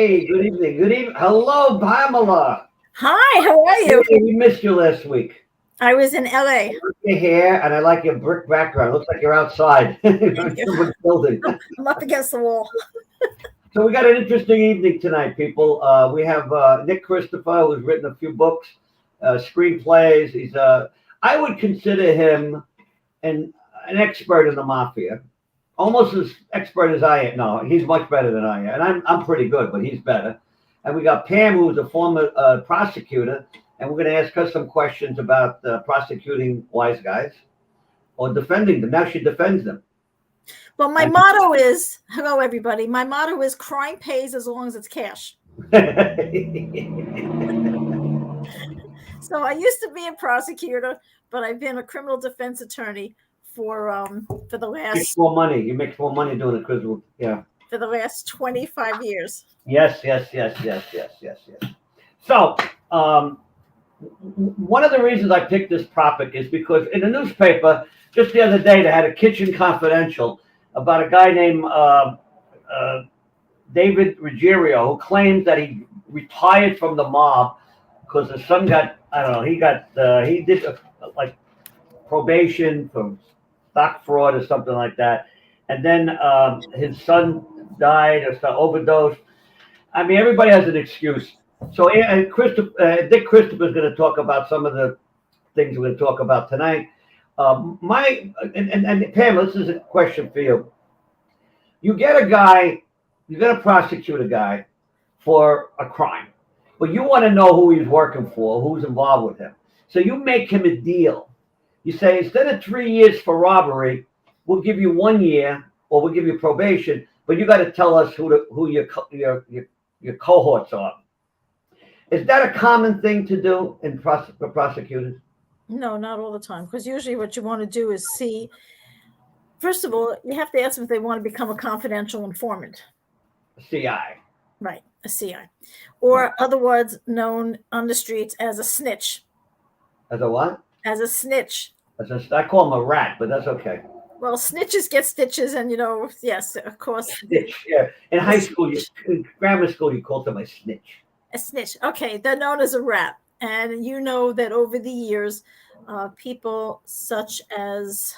Hey, good evening. Good evening. Hello, Pamela. Hi, how are Hey, you? we missed you last week. I was in I LA. like your hair and I like your brick background. Looks like you're outside Thank in you. someone's building. I'm up against the wall. So we got an interesting evening tonight, people. We have Nick Christopher, who's written a few books, screenplays. I would consider him an expert in the mafia, almost as expert as I am. No, he's much better than I am, and I'm pretty good, but he's better. And we got Pam, who's a former prosecutor, and we're going to ask her some questions about prosecuting wise guys or defending them. Now she defends them. Well, my And motto is hello, everybody. My motto is crime pays as long as it's cash. So I used to be a prosecutor, but I've been a criminal defense attorney for the makes last more money. You make more money doing it because, yeah. for the last 25 years. Yes, yes, yes, yes, yes, yes, yes. So, one of the reasons I picked this topic is because in the newspaper just the other day they had a Kitchen Confidential about a guy named David Ruggiero who claims that he retired from the mob because his son got, I don't know, he did like probation for stock fraud or something like that, and then his son died or overdosed. I mean, everybody has an excuse. So, and Dick Christopher is going to talk about some of the things we're going to talk about tonight. And Pam, this is a question for you. You get a guy, you're going to prosecute a guy for a crime, but you want to know who he's working for, who's involved with him. So you make him a deal. You say instead of 3 years for robbery, we'll give you 1 year, or we'll give you probation, but you got to tell us who your cohorts are. Is that a common thing to do for prosecutors? No, not all the time. Because usually what you want to do is see, first of all, you have to ask them if they want to become a confidential informant. CI. Right, a CI. Or otherwise known on the streets as a snitch. As a what? As a snitch. I call him a rat, but that's okay. Well, snitches get stitches, and yes, of course. Snitch, yeah. In high school, in grammar school, you called them a snitch. A snitch. Okay, they're known as a rat. And you know that over the years, people such as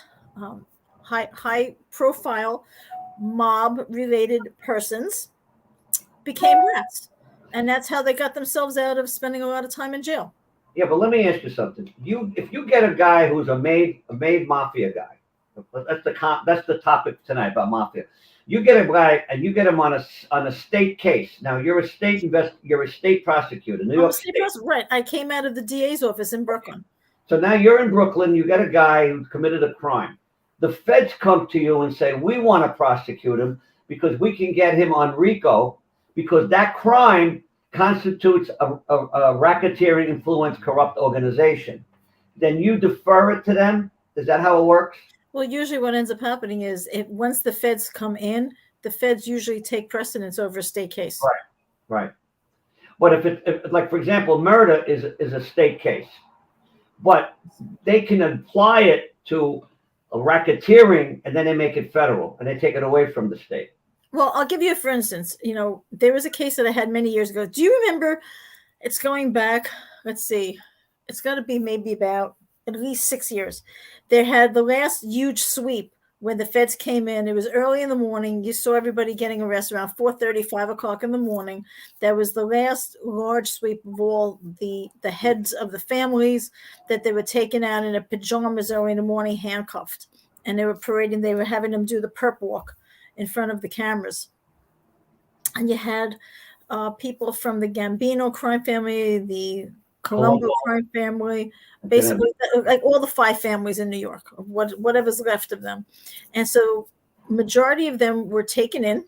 high profile mob related persons became rats. And that's how they got themselves out of spending a lot of time in jail. Yeah, but let me ask you something. If you get a guy who's a made mafia guy, that's the topic tonight about mafia. You get a guy and you get him on a state case. Now you're a state prosecutor, New York State. Right. I came out of the DA's office in Brooklyn. So now you're in Brooklyn. You got a guy who committed a crime. The feds come to you and say, we want to prosecute him because we can get him on RICO because that crime constitutes a racketeering, influence, corrupt organization. Then you defer it to them? Is that how it works? Well, usually what ends up happening is once the feds come in, the feds usually take precedence over a state case. Right. But if like, for example, murder is a state case, but they can apply it to a racketeering and then they make it federal and they take it away from the state. Well, I'll give you for instance, there was a case that I had many years ago. Do you remember? It's going back, let's see, it's got to be maybe about at least 6 years. They had the last huge sweep when the feds came in. It was early in the morning. You saw everybody getting arrested around 4:30, 5 o'clock in the morning. That was the last large sweep of all the heads of the families that they were taken out in their pajamas early in the morning, handcuffed. And they were parading, they were having them do the perp walk in front of the cameras. And you had people from the Gambino crime family, the Colombo crime family, basically like all the 5 families in New York, whatever's left of them. And so majority of them were taken in,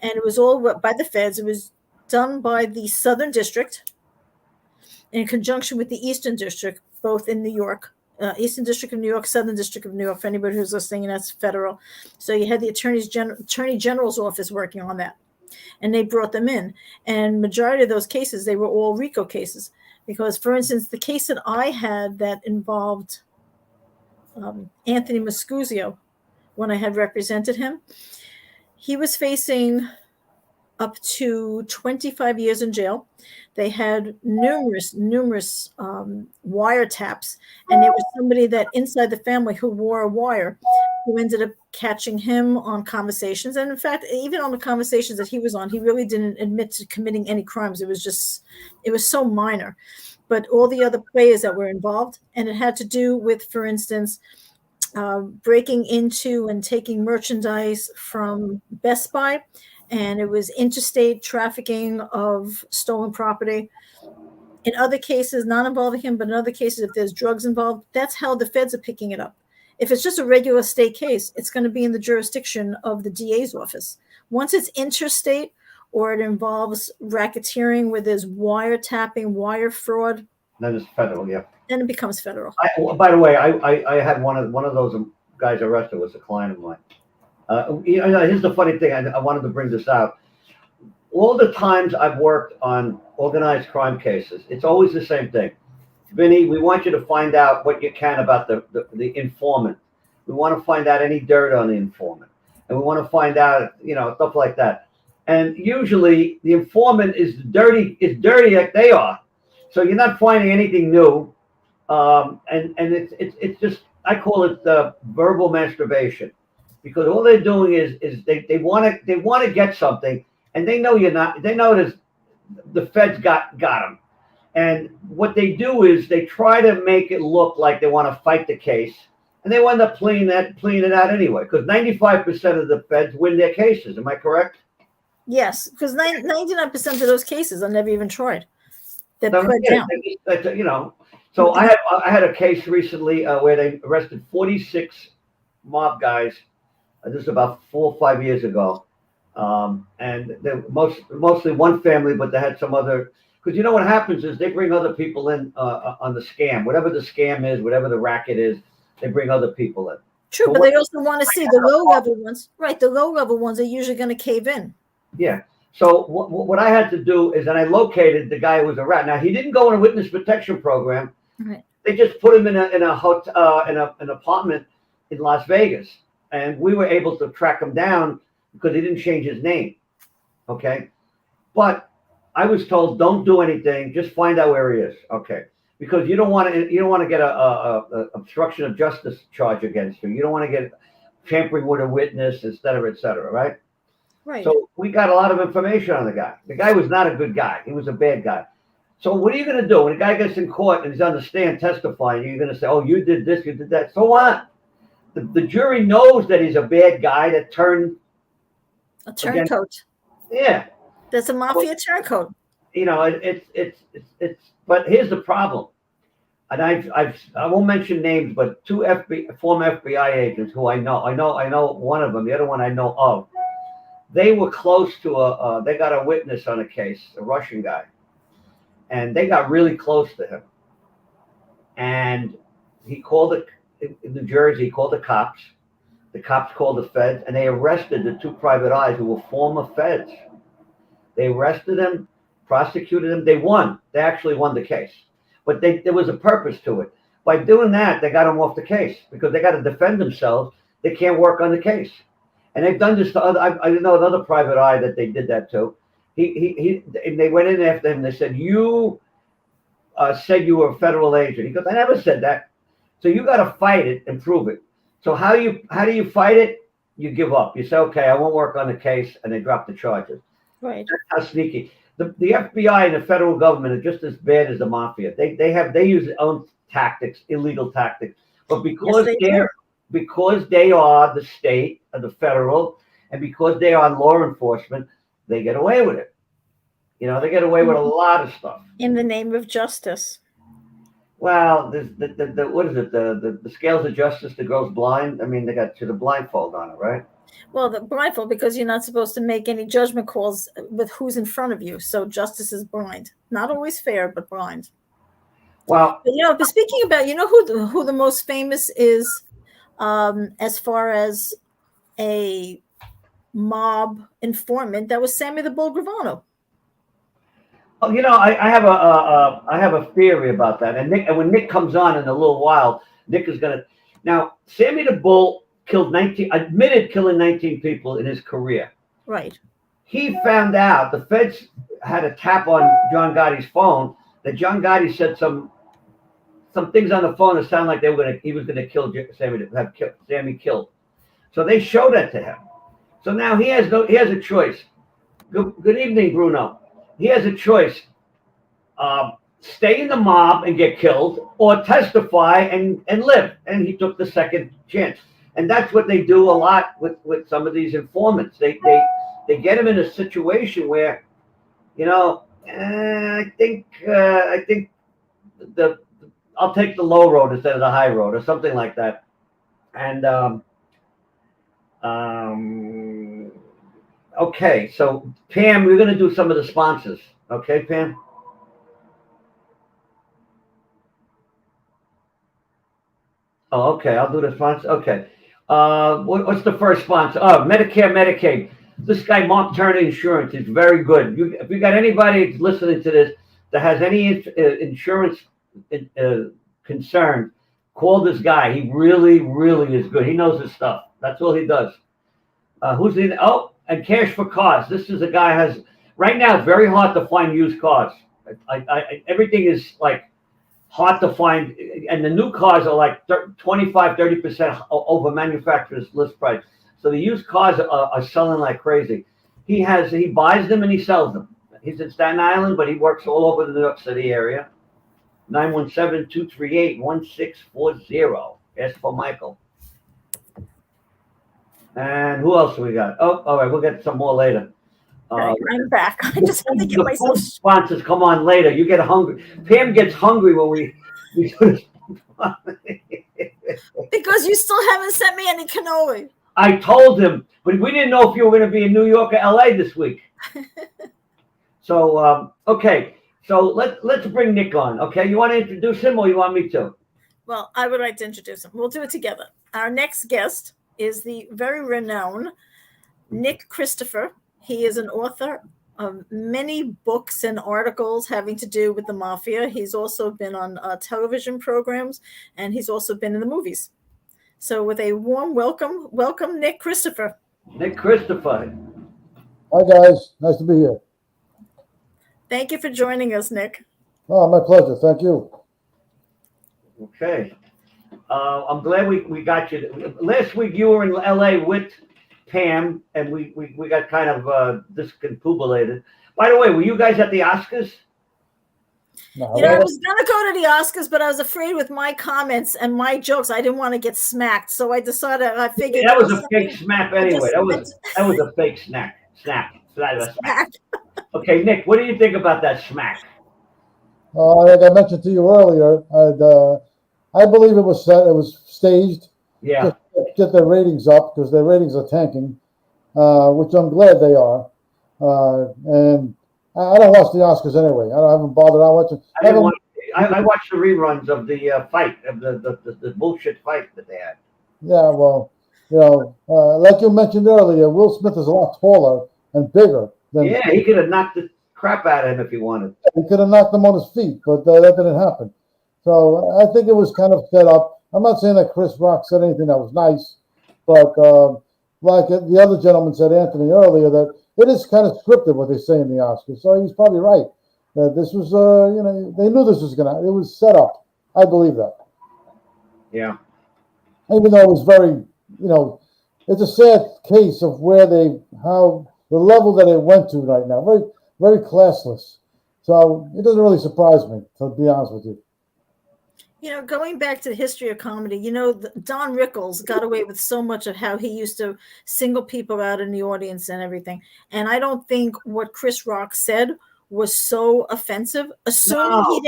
and it was all by the feds. It was done by the Southern District in conjunction with the Eastern District, both in New York. Eastern District of New York, Southern District of New York, for anybody who's listening, and that's federal. So you had the Attorney General's office working on that, and they brought them in. And majority of those cases, they were all RICO cases. Because, for instance, the case that I had that involved Anthony Moscuzio, when I had represented him, he was facing up to 25 years in jail. They had numerous wiretaps, and there was somebody that inside the family who wore a wire, who ended up catching him on conversations. And in fact, even on the conversations that he was on, he really didn't admit to committing any crimes. It was so minor. But all the other players that were involved, and it had to do with, for instance, breaking into and taking merchandise from Best Buy, and it was interstate trafficking of stolen property. In other cases, not involving him, but in other cases, if there's drugs involved, that's how the feds are picking it up. If it's just a regular state case, it's going to be in the jurisdiction of the DA's office. Once it's interstate, or it involves racketeering where there's wiretapping, wire fraud, That is federal, yeah. then it becomes federal. By the way, I had one of those guys arrested was a client of mine. Here's the funny thing. I wanted to bring this out. All the times I've worked on organized crime cases, it's always the same thing. Vinny, we want you to find out what you can about the informant. We want to find out any dirt on the informant, and we want to find out, stuff like that. And usually, the informant is dirty like they are. So you're not finding anything new, and it's just, I call it verbal masturbation, because all they're doing is they want to get something, and they know you're not. They know the feds got them, and what they do is they try to make it look like they want to fight the case, and they wind up pleading it out anyway, because 95% of the feds win their cases. Am I correct? Yes, because 99% of those cases are never even tried. They're So, put yeah, down. So I had a case recently where they arrested 46 mob guys. This is about 4 or 5 years ago, and they're mostly one family, but they had some other. Because what happens is they bring other people in on the scam, whatever the scam is, whatever the racket is, they bring other people in. True, but they also want to see the low-level ones. Right, the low-level ones are usually going to cave in. Yeah. So what I had to do is that I located the guy who was a rat. Now, he didn't go in a witness protection program. Right. They just put him in a hotel, an apartment in Las Vegas, and we were able to track him down because he didn't change his name. Okay, but I was told, don't do anything, just find out where he is. Okay, because you don't want to get a obstruction of justice charge against you. You don't want to get tampering with a witness, et cetera, right? Right. So we got a lot of information on the guy. The guy was not a good guy. He was a bad guy. So what are you going to do when a guy gets in court and he's on the stand testifying? You're going to say, "Oh, you did this, you did that." So what? The jury knows that he's a bad guy that turned a turncoat. Yeah, that's a mafia turncoat. It's. But here's the problem, and I won't mention names, but two former FBI agents who I know one of them, the other one I know of. They were close to they got a witness on a case, a Russian guy, and they got really close to him. And he called in New Jersey, he called the cops. The cops called the feds, and they arrested the two private eyes who were former feds. They arrested him, prosecuted him. They won. They actually won the case. But there was a purpose to it. By doing that, they got him off the case because they got to defend themselves. They can't work on the case. And they've done this to other. I know another private eye that they did that to. And they went in after him. They said, "You said you were a federal agent." He goes, "I never said that." So you got to fight it and prove it. So how do you fight it? You give up. You say, "Okay, I won't work on the case," and they drop the charges. Right. That's how sneaky. The FBI and the federal government are just as bad as the mafia. They use their own tactics, illegal tactics, but because because they are the state or the federal, and because they are law enforcement, they get away with it. They get away with a lot of stuff. In the name of justice. Well, what is it? The scales of justice, the girl's blind. I mean, they got the blindfold on it, right? Well, the blindfold, because you're not supposed to make any judgment calls with who's in front of you. So justice is blind. Not always fair, but blind. Well, but speaking about, who the most famous is, as far as a mob informant, that was Sammy the Bull Gravano. Oh, I have a theory about that. And when Nick comes on in a little while, Nick is gonna. Now, Sammy the Bull admitted killing 19 people in his career. Right. he found out the feds had a tap on John Gotti's phone that John Gotti said some things on the phone that sounded like he was gonna kill Sammy, have Sammy killed. So they showed that to him. So now he has a choice. Good evening, Bruno. He has a choice. Stay in the mob and get killed, or testify and live. And he took the second chance. And that's what they do a lot with some of these informants. They get them in a situation where, I think I'll take the low road instead of the high road, or something like that. And okay, so Pam, we're going to do some of the sponsors. Okay, Pam? Oh, okay, I'll do the sponsor. Okay. What's the first sponsor? Oh, Medicare, Medicaid. This guy, Mark Turner Insurance, is very good. If you got anybody listening to this that has any insurance concern, call this guy. He really, really is good. He knows his stuff. That's all he does. Who's the? Oh, and Cash for Cars. This is a guy has right now. It's very hard to find used cars. Everything is like hard to find, and the new cars are like 25-30% over manufacturer's list price. So the used cars are selling like crazy. He buys them and he sells them. He's in Staten Island, but he works all over the New York City area. 917-238-1640. Ask for Michael. And who else we got? Oh, all right, we'll get some more later. I'm back. I just had to get myself. Sponsors come on later. You get hungry. Pam gets hungry when we because you still haven't sent me any cannoli. I told him, but we didn't know if you were going to be in New York or LA this week. So okay, so let's bring Nick on. Okay, you want to introduce him, or you want me to? Well, I would like to introduce him. We'll do it together. Our next guest is the very renowned Nick Christopher. He is an author of many books and articles having to do with the Mafia. He's also been on television programs, and he's also been in the movies. So with a warm welcome, Nick Christopher. Nick Christopher. Hi, guys. Nice to be here. Thank you for joining us, Nick. Oh, my pleasure. Thank you. Okay. I'm glad we got you. Last week you were in LA with Pam, and we got kind of discombobulated. By the way, were you guys at the Oscars? No, I was going to go to the Oscars, but I was afraid with my comments and my jokes, I didn't want to get smacked. So I decided, I figured that was a fake snap anyway. That was a fake snap. Snap. Okay, Nick, what do you think about that smack? Like I mentioned to you earlier, I believe it was set. It was staged. Yeah. To get their ratings up, because their ratings are tanking, which I'm glad they are. And I don't watch the Oscars anyway. I haven't bothered. I watch it. I watched the reruns of the fight, of the bullshit fight that they had. Yeah, well, like you mentioned earlier, Will Smith is a lot taller and bigger than. Yeah, he could have knocked the crap out of him if he wanted. He could have knocked him on his feet, but that didn't happen. So I think it was kind of set up. I'm not saying that Chris Rock said anything that was nice, but like the other gentleman said, Anthony, earlier, that it is kind of scripted what they say in the Oscars. So he's probably right. That this was, they knew this was it was set up. I believe that. Yeah. Even though it was very, it's a sad case of how the level that it went to right now. Very, very classless. So it doesn't really surprise me, to be honest with you. Going back to the history of comedy, Don Rickles got away with so much of how he used to single people out in the audience and everything. And I don't think what Chris Rock said was so offensive, assuming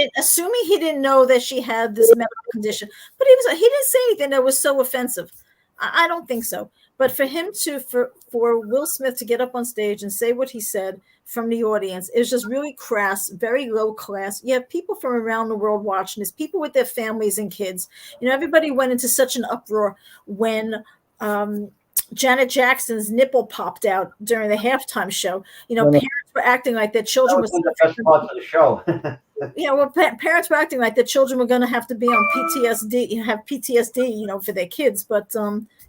he didn't know that she had this medical condition. But he didn't say anything that was so offensive. I don't think so. But for him for Will Smith to get up on stage and say what he said from the audience is just really crass, very low class. You have people from around the world watching this, people with their families and kids. Everybody went into such an uproar when Janet Jackson's nipple popped out during the halftime show. Parents were acting like their children were the best part of the show. Parents were acting like their children were going to have to be on PTSD, have PTSD, for their kids. But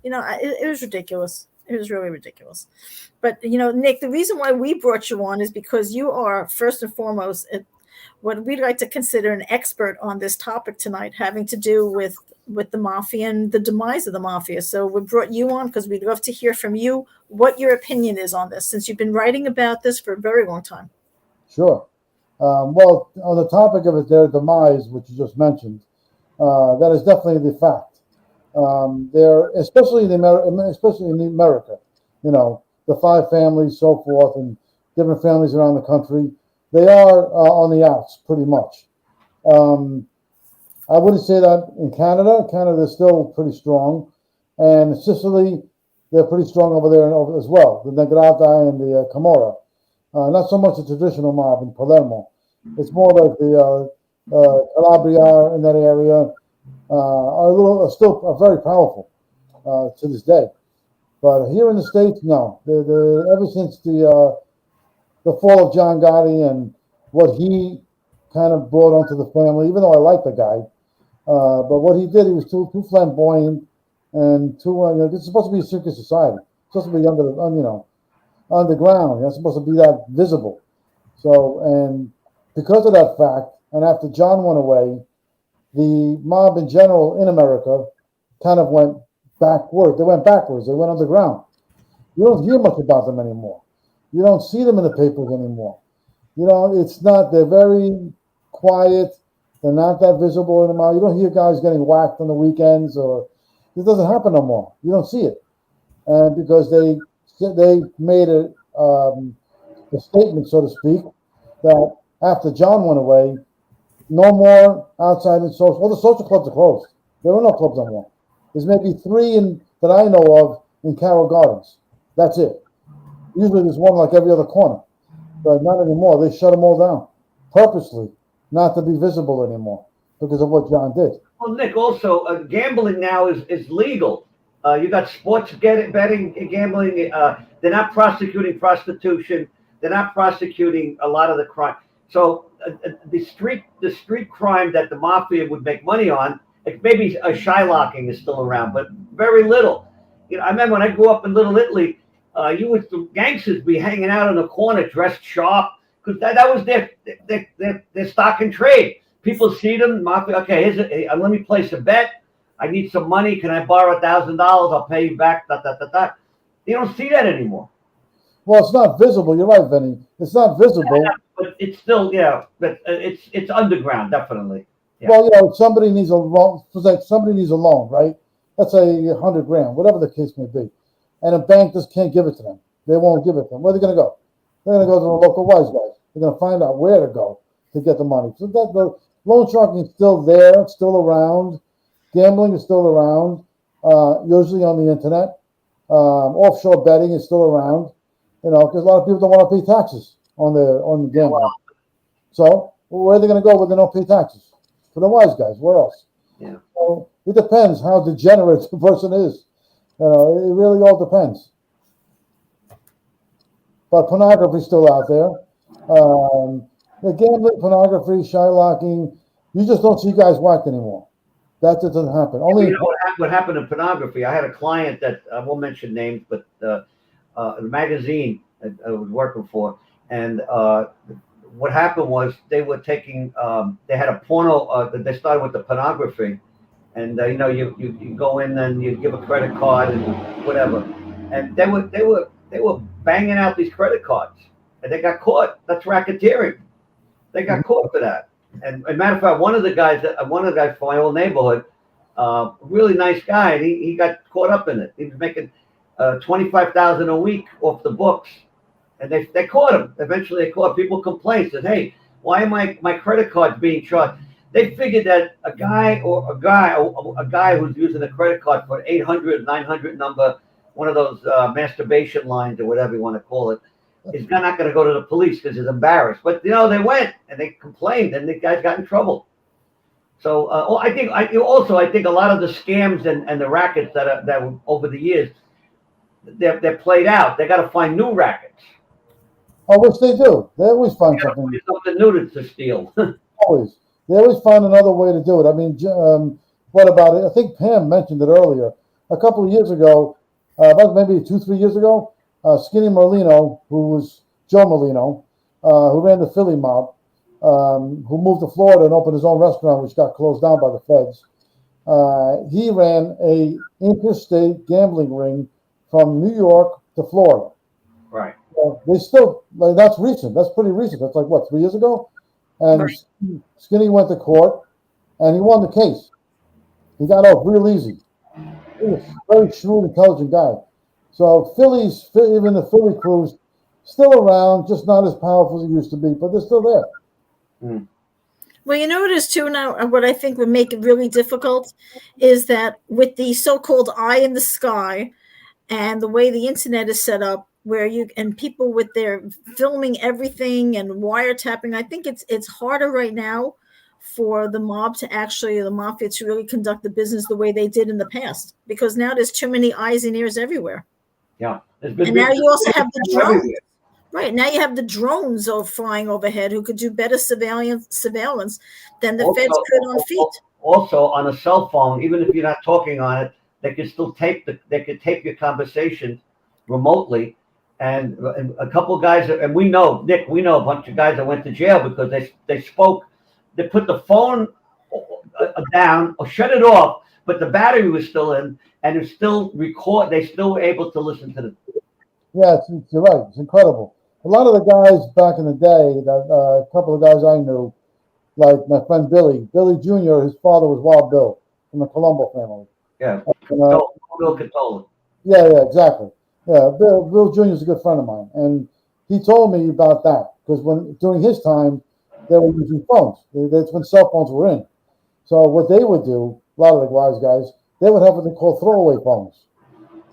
it was ridiculous. It was really ridiculous. But, Nick, the reason why we brought you on is because you are, first and foremost, what we'd like to consider an expert on this topic tonight, having to do with the mafia and the demise of the mafia. So we brought you on because we'd love to hear from you what your opinion is on this, since you've been writing about this for a very long time. Sure. Well, on the topic of their demise, which you just mentioned, that is definitely the fact. They're especially in America, the five families, so forth, and different families around the country. They are on the outs pretty much. I wouldn't say that in Canada. Canada's still pretty strong, and Sicily, they're pretty strong over there as well. The Negrata and the Camorra. Not so much the traditional mob in Palermo. It's more like the Calabria in that area. Are still very powerful to this day, but here in the States, no. Ever since the fall of John Gotti and what he kind of brought onto the family, even though I like the guy, but what he did, he was too flamboyant and too. This is supposed to be a secret society. It's supposed to be underground. You're not supposed to be that visible. So, and because of that fact, and after John went away, the mob in general in America kind of went backward. They went backwards. They went underground. You don't hear much about them anymore. You don't see them in the papers anymore. It's not, they're very quiet. They're not that visible anymore. You don't hear guys getting whacked on the weekends, or it doesn't happen no more. You don't see it. And because they made a statement, so to speak, that after John went away, no more outside and social. All the social clubs are closed. There are no clubs anymore. There's maybe 3 that I know of in Carroll Gardens. That's it. Usually there's one like every other corner, but not anymore. They shut them all down purposely, not to be visible anymore because of what John did. Well, Nick, also gambling now is legal. You got sports betting, gambling. They're not prosecuting prostitution. They're not prosecuting a lot of the crime. So the street crime that the mafia would make money on, maybe a shylocking is still around, but very little. I remember when I grew up in Little Italy, the gangsters be hanging out in the corner dressed sharp because that was their stock and trade. People see them, mafia. Okay, let me place a bet. I need some money. Can I borrow $1,000? I'll pay you back. You don't see that anymore. Well, it's not visible. You're right, Vinny. It's not visible. Yeah, but it's still, but it's underground, definitely. Yeah. Well, somebody needs a loan. Somebody needs a loan, right? Let's say $100,000, whatever the case may be, and a bank just can't give it to them. They won't give it to them. Where are they going to go? They're going to go to the local wise guys. They're going to find out where to go to get the money. So the loan sharking is still there. It's still around. Gambling is still around. Usually on the internet. Offshore betting is still around. Because a lot of people don't want to pay taxes on the gambling. Wow. So where are they going to go when they don't pay taxes? To the wise guys. Where else? Yeah. So it depends how degenerate the person is. It really all depends. But pornography is still out there. The gambling, pornography, shylocking, you just don't see guys whacked anymore. That doesn't happen. Only what happened in pornography. I had a client that I won't mention names, but the magazine I was working for, and what happened was they were taking. They had a porno. They started with the pornography, and you go in and you give a credit card and whatever, and they were banging out these credit cards, and they got caught. That's racketeering. They got caught for that. And as a matter of fact, one of the guys from my old neighborhood, really nice guy, and he got caught up in it. He was making $25,000 a week off the books, and they caught him. Eventually, they caught. People complained, said, "Hey, why am my credit card being charged?" They figured that a guy who's using a credit card for an 800, 900 number, one of those masturbation lines or whatever you want to call it, is not going to go to the police because he's embarrassed. But they went and they complained, and the guys got in trouble. So I think a lot of the scams and the rackets that over the years they're played out. They got to find new rackets. Oh, which they do. They always find something new to steal. Always. They always find another way to do it. I mean, what about it? I think Pam mentioned it earlier. A couple of years ago, about maybe 2-3 years ago. Skinny Merlino, who was Joe Merlino, who ran the Philly mob, who moved to Florida and opened his own restaurant, which got closed down by the feds. He ran a interstate gambling ring from New York to Florida. Right. They still, like, that's recent. That's pretty recent. That's like, what, 3 years ago? And Right. Skinny went to court, and he won the case. He got off real easy. He was a very shrewd, intelligent guy. So even the Philly crew's still around, just not as powerful as it used to be, but they're still there. Mm. Well, you know what it is too now, what I think would make it really difficult is that with the so-called eye in the sky and the way the internet is set up, where you and people with their filming everything and wiretapping, I think it's harder right now for the mafia to really conduct the business the way they did in the past, because now there's too many eyes and ears everywhere. Yeah. And now you also have the drones. Right, now you have the drones flying overhead who could do better surveillance than the feds could on feet. Also, on a cell phone, even if you're not talking on it, they could still tape your conversation remotely. And a couple of guys, and we know a bunch of guys that went to jail because they spoke. They put the phone down or shut it off, but the battery was still in, and it still record. They still were able to listen to the. Yeah, you're right. It's incredible. A lot of the guys back in the day, a couple of guys I knew, like my friend Billy Jr., his father was Wild Bill from the Colombo family. Yeah, And, Bill Catola. Yeah, exactly. Yeah, Bill Jr. is a good friend of mine, and he told me about that because during his time, they were using phones. That's when cell phones were in. So what they would do, a lot of the wise guys, they would have what they call throwaway phones.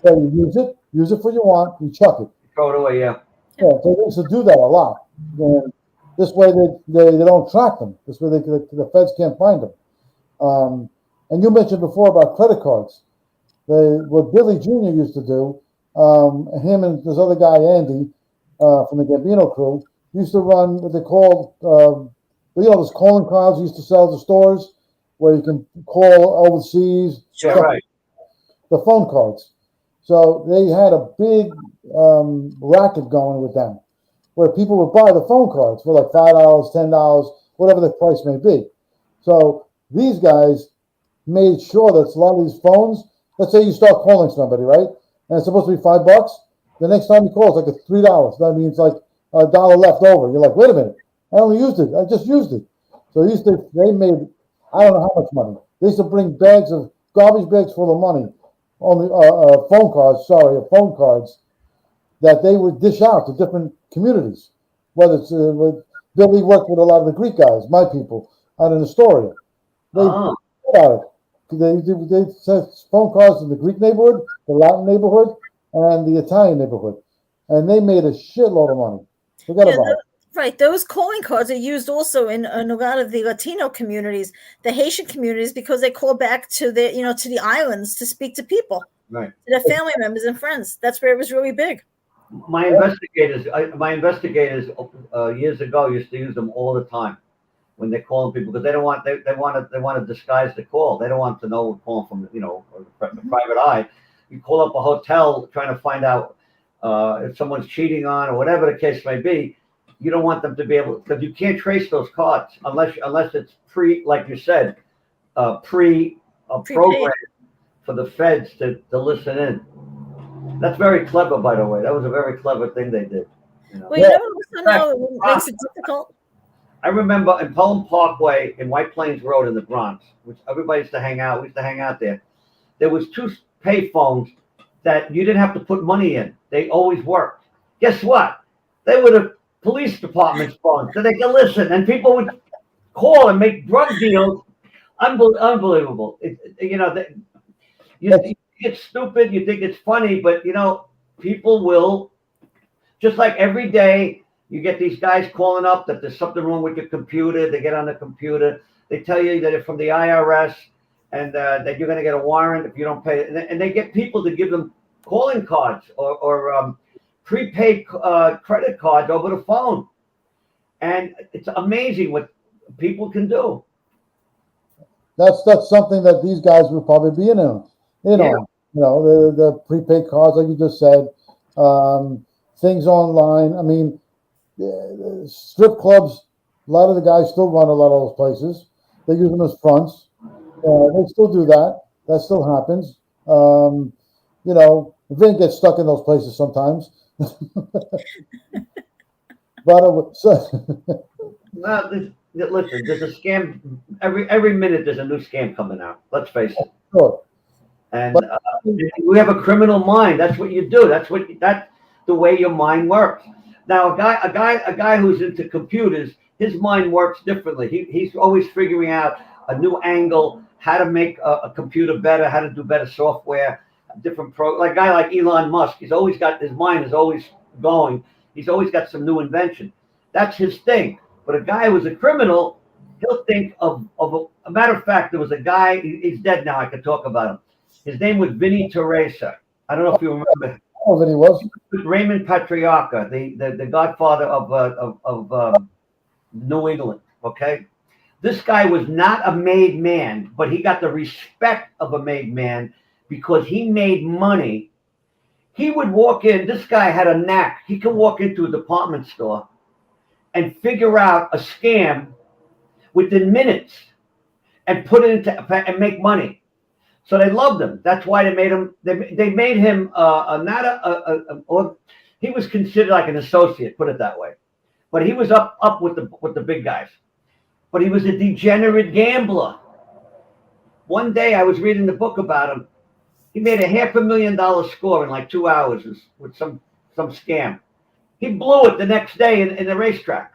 So you use it for what you want, you chuck it. Throw it away, yeah. Yeah, so they used to do that a lot. And this way they don't track them. This way the feds can't find them. And you mentioned before about credit cards. What Billy Jr. used to do, him and this other guy, Andy, from the Gambino crew, used to run what they called, those calling cards used to sell at the stores where you can call overseas. Yeah, right. The phone cards. So they had a big racket going with them where people would buy the phone cards for like $5, $10, whatever the price may be. So these guys made sure that a lot of these phones, let's say you start calling somebody, right? And it's supposed to be $5. The next time you call, it's like $3. That means like $1 left over. You're like, wait a minute, I only used it. I just used it. So they made, I don't know how much money. They used to bring garbage bags full of money on the phone cards that they would dish out to different communities. Whether it's Billy worked with a lot of the Greek guys, my people, out in Astoria. They sent phone calls to the Greek neighborhood, the Latin neighborhood, and the Italian neighborhood, and they made a shitload of money. Forget about it. Right, those calling cards are used also in a lot of the Latino communities, the Haitian communities, because they call back to the islands to speak to people, right, to their family members and friends. That's where it was really big. My investigators years ago used to use them all the time when they're calling people because they want to disguise the call. They don't want to know we're calling from the private eye. You call up a hotel trying to find out if someone's cheating on or whatever the case may be. You don't want them to be able, because you can't trace those cards unless it's like you said, program for the feds to listen in. That's very clever, by the way. That was a very clever thing they did. Well, you know what makes it difficult? I remember in Pelham Parkway in White Plains Road in the Bronx, which everybody used to hang out. We used to hang out there. There was 2 pay phones that you didn't have to put money in. They always worked. Guess what? They were the police department's phones, so they can listen, and people would call and make drug deals. Unbelievable. You think it's stupid, you think it's funny, but people will, just like every day you get these guys calling up that there's something wrong with your computer. They get on the computer, they tell you that they're from the IRS and that you're going to get a warrant if you don't pay, and they get people to give them calling cards or prepaid credit cards over the phone, and it's amazing what people can do. That's something that these guys would probably be in on. You know, the prepaid cards, like you just said, things online. I mean, strip clubs. A lot of the guys still run a lot of those places. They use them as fronts. They still do that. That still happens. You know, Vin gets stuck in those places sometimes. But Well, listen, there's a scam every minute. There's a new scam coming out. Let's face it. sure. And we have a criminal mind. That's what you do. That's the way your mind works. Now, a guy who's into computers, his mind works differently. He's always figuring out a new angle, how to make a computer better, how to do better software, different like a guy like Elon Musk. He's always got his mind is always going. He's always got some new invention. That's his thing. But a guy who's a criminal, he'll think of a matter of fact. There was a guy. He's dead now. I could talk about him. His name was Vinnie Teresa. I don't know if you remember. Oh, Vinny was Raymond Patriarca, the godfather of New England. Okay, this guy was not a made man, but he got the respect of a made man because he made money. He would walk in. This guy had a knack. He could walk into a department store and figure out a scam within minutes and put it into and make money. So they loved him. That's why they made him. They made him he was considered like an associate. Put it that way, but he was up with the big guys. But he was a degenerate gambler. One day I was reading the book about him. He made a $500,000 score in like 2 hours with some scam. He blew it the next day in the racetrack.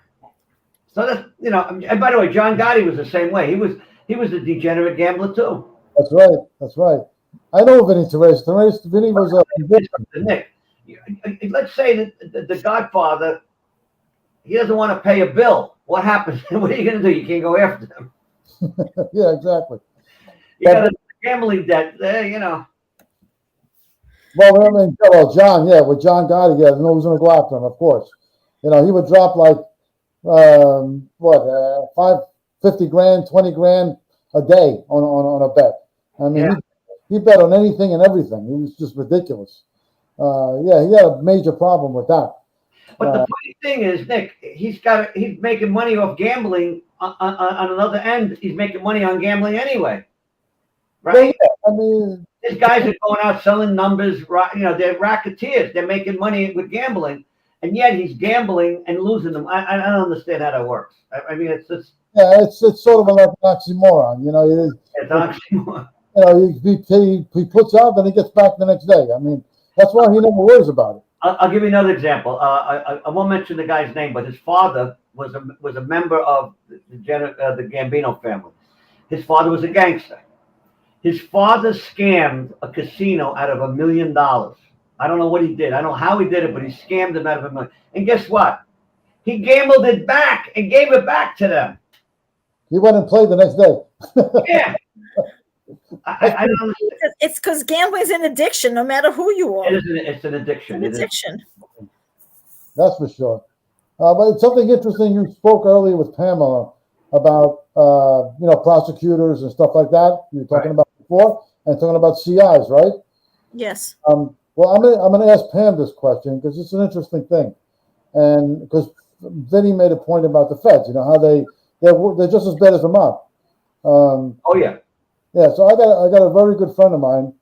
So that's And by the way, John Gotti was the same way. He was a degenerate gambler too. That's right. That's right. I know Vinny Teresa. Vinny was Nick. Let's say that the Godfather, he doesn't want to pay a bill. What happens? What are you going to do? You can't go after them. Yeah, exactly. You got a gambling debt, Well, I mean, John, with John Gotti, no one's going to go after him, of course. He would drop like, 50 grand, 20 grand a day on a bet. I mean, he bet on anything and everything. It was just ridiculous. He had a major problem with that. But the funny thing is, Nick, he's making money off gambling. On another end, he's making money on gambling anyway, right? I mean, these guys are going out selling numbers. They're racketeers. They're making money with gambling, and yet he's gambling and losing them. I don't understand how that works. I mean, it's just it's sort of like an oxymoron. It's an oxymoron. He puts out, then he gets back the next day. I mean, that's why he never worries about it. I'll give you another example. I won't mention the guy's name, but his father was a member of the Gambino family. His father was a gangster. His father scammed a casino out of $1 million. I don't know what he did. I don't know how he did it, but he scammed them out of $1 million. And guess what? He gambled it back and gave it back to them. He went and played the next day. Yeah. I don't understand. It's because gambling is an addiction, no matter who you are. It's an addiction. It's an addiction. That's for sure. But it's something interesting. You spoke earlier with Pamela about prosecutors and stuff like that. You were talking about before and talking about CIs, right? Yes. Well, I'm gonna ask Pam this question because it's an interesting thing, and because Vinny made a point about the feds. How they're just as bad as the mob. Oh yeah. Yeah, so I got a very good friend of mine.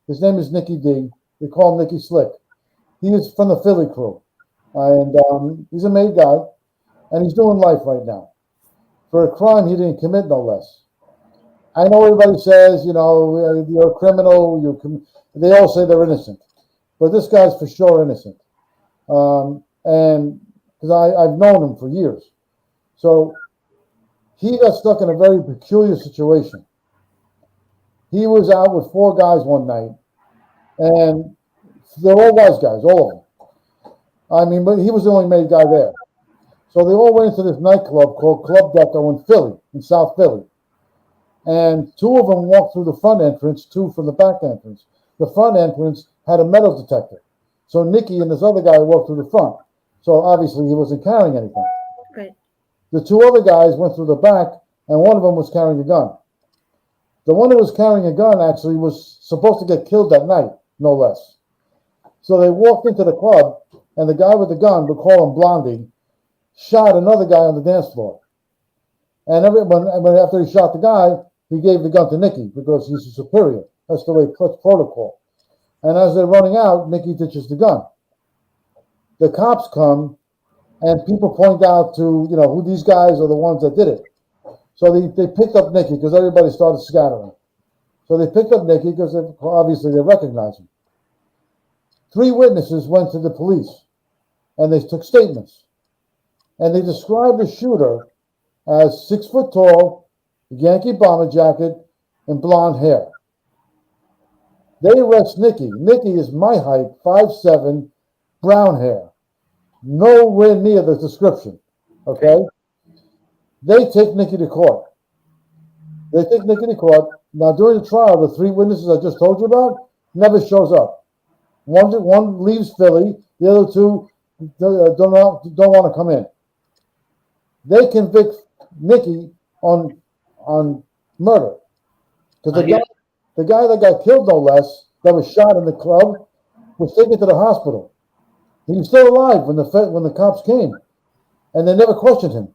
His name is Nicky D. They call him Nicky Slick. He is from the Philly crew, and he's a made guy, and he's doing life right now for a crime he didn't commit, no less. I know everybody says, you're a criminal. They all say they're innocent, but this guy's for sure innocent, and because I've known him for years, so he got stuck in a very peculiar situation. He was out with 4 guys one night, and they're all wise guys, all of them. I mean, but he was the only made guy there. So they all went into this nightclub called Club Deco in Philly, in South Philly. And 2 of them walked through the front entrance, 2 from the back entrance. The front entrance had a metal detector. So Nicky and this other guy walked through the front. So obviously he wasn't carrying anything. Right. The 2 other guys went through the back, and one of them was carrying a gun. The one who was carrying a gun actually was supposed to get killed that night, no less. So they walked into the club, and the guy with the gun, we call him Blondie, shot another guy on the dance floor. And after he shot the guy, he gave the gun to Nicky because he's a superior. That's the way that's protocol. And as they're running out, Nicky ditches the gun. The cops come, and people point out to who these guys are the ones that did it. So they picked up Nicky because everybody started scattering. So they picked up Nicky because obviously they recognize him. 3 witnesses went to the police, and they took statements. And they described the shooter as 6 foot tall, Yankee bomber jacket, and blonde hair. They arrest Nicky. Nicky is my height, 5'7", brown hair. Nowhere near the description. Okay? They take Nicky to court. Now, during the trial, the 3 witnesses I just told you about never shows up. One leaves Philly. The other 2 don't want to come in. They convict Nicky on murder because the guy that got killed, no less, that was shot in the club, was taken to the hospital. He was still alive when the cops came, and they never questioned him.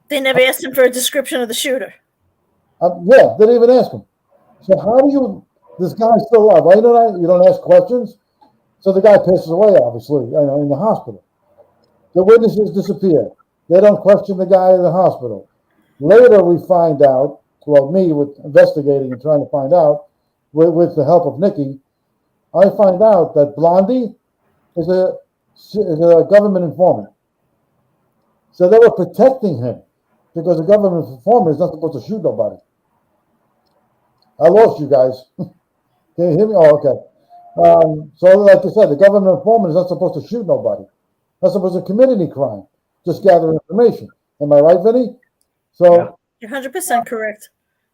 They never asked him for a description of the shooter. Yeah, they didn't even ask him. So how do you? This guy's still alive. Why you don't ask questions? So the guy passes away, obviously, in the hospital. The witnesses disappear. They don't question the guy in the hospital. Later, we find out. Well, me with investigating and trying to find out, with the help of Nicky, I find out that Blondie is a government informant. So they were protecting him because a government informant is not supposed to shoot nobody. I lost you guys. Can you hear me? Oh, okay. So like I said, the government informant is not supposed to shoot nobody. Not supposed to commit any crime. Just gather information. Am I right, Vinny? So yeah. You're 100% correct.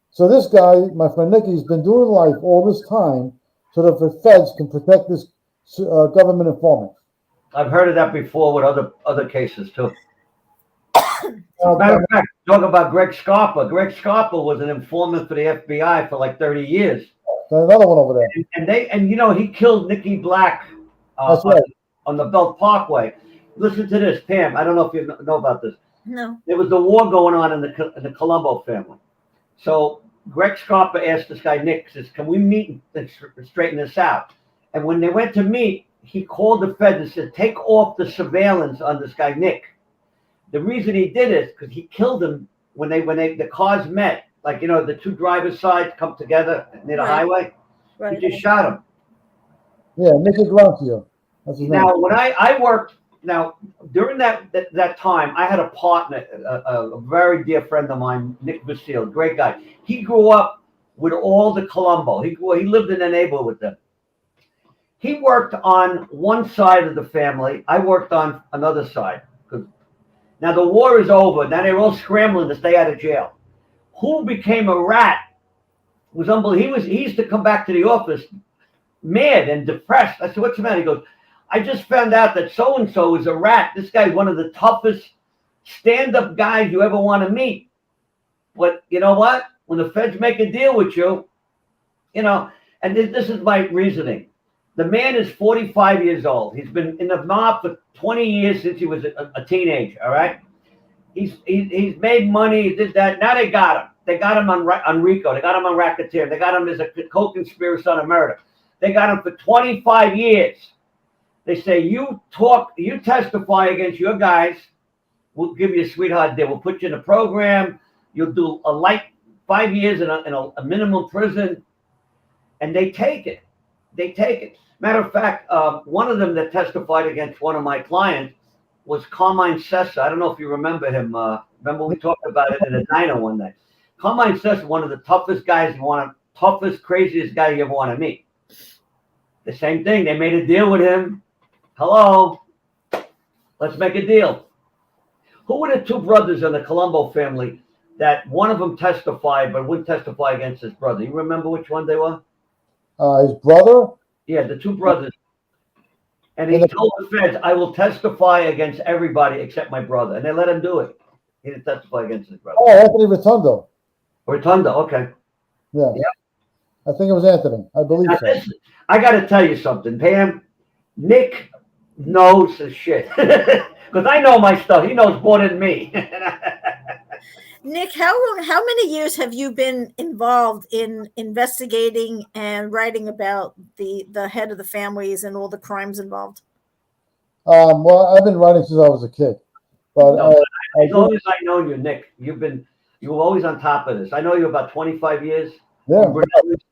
So this guy, my friend Nicky, has been doing life all this time so that the feds can protect this government informant. I've heard of that before with other cases too. Matter of fact, talk about Greg Scarpa. Greg Scarpa was an informant for the FBI for like 30 years. Another one over there. And he killed Nicky Black That's right. on the Belt Parkway. Listen to this, Pam. I don't know if you know about this. No. There was the war going on in the Colombo family. So Greg Scarpa asked this guy, Nick, says, can we meet and straighten this out? And when they went to meet, he called the Fed and said, take off the surveillance on this guy, Nick. The reason he did it is because he killed him when the cars met. Like, the 2 driver's sides come together near the highway. Right. He just shot him. Yeah, Nicky Grancio. That's his name. Now, when I worked, during that time, I had a partner, a very dear friend of mine, Nick Basile, great guy. He grew up with all the Colombo. He lived in a neighborhood with them. He worked on one side of the family. I worked on another side. Now the war is over. Now they're all scrambling to stay out of jail. Who became a rat was unbelievable. He used to come back to the office mad and depressed. I said, what's the matter? He goes, I just found out that so-and-so is a rat. This guy's one of the toughest stand-up guys you ever want to meet. But you know what? When the feds make a deal with you, and this is my reasoning. The man is 45 years old. He's been in the mob for 20 years since he was a teenager, all right? He's made money, did that. Now they got him. They got him on RICO. They got him on racketeering. They got him as a co-conspirator on a murder. They got him for 25 years. They say, you testify against your guys. We'll give you a sweetheart deal. We'll put you in a program. You'll do a light 5 years in a minimum prison. And they take it. Matter of fact, one of them that testified against one of my clients was Carmine Sessa. I don't know if you remember him. Remember we talked about it in a diner one night. Carmine Sessa, one of the toughest guys craziest guy you ever want to meet. The same thing. They made a deal with him. Hello, let's make a deal. Who were the 2 brothers in the Colombo family that one of them testified but wouldn't testify against his brother? You remember which one they were? His brother? Yeah, the 2 brothers. And he told the feds, I will testify against everybody except my brother. And they let him do it. He didn't testify against his brother. Oh, Anthony Rotundo. Rotundo, okay. Yes. Yeah. I think it was Anthony. I believe Now, so. I got to tell you something, Pam. Nick knows his shit because I know my stuff. He knows more than me. Nick, how many years have you been involved in investigating and writing about the head of the families and all the crimes involved? Well, I've been writing since I was a kid, but No, I as do, long as I know you, Nick, you were always on top of this. I know you about 25 years. yeah. From Brunelli's.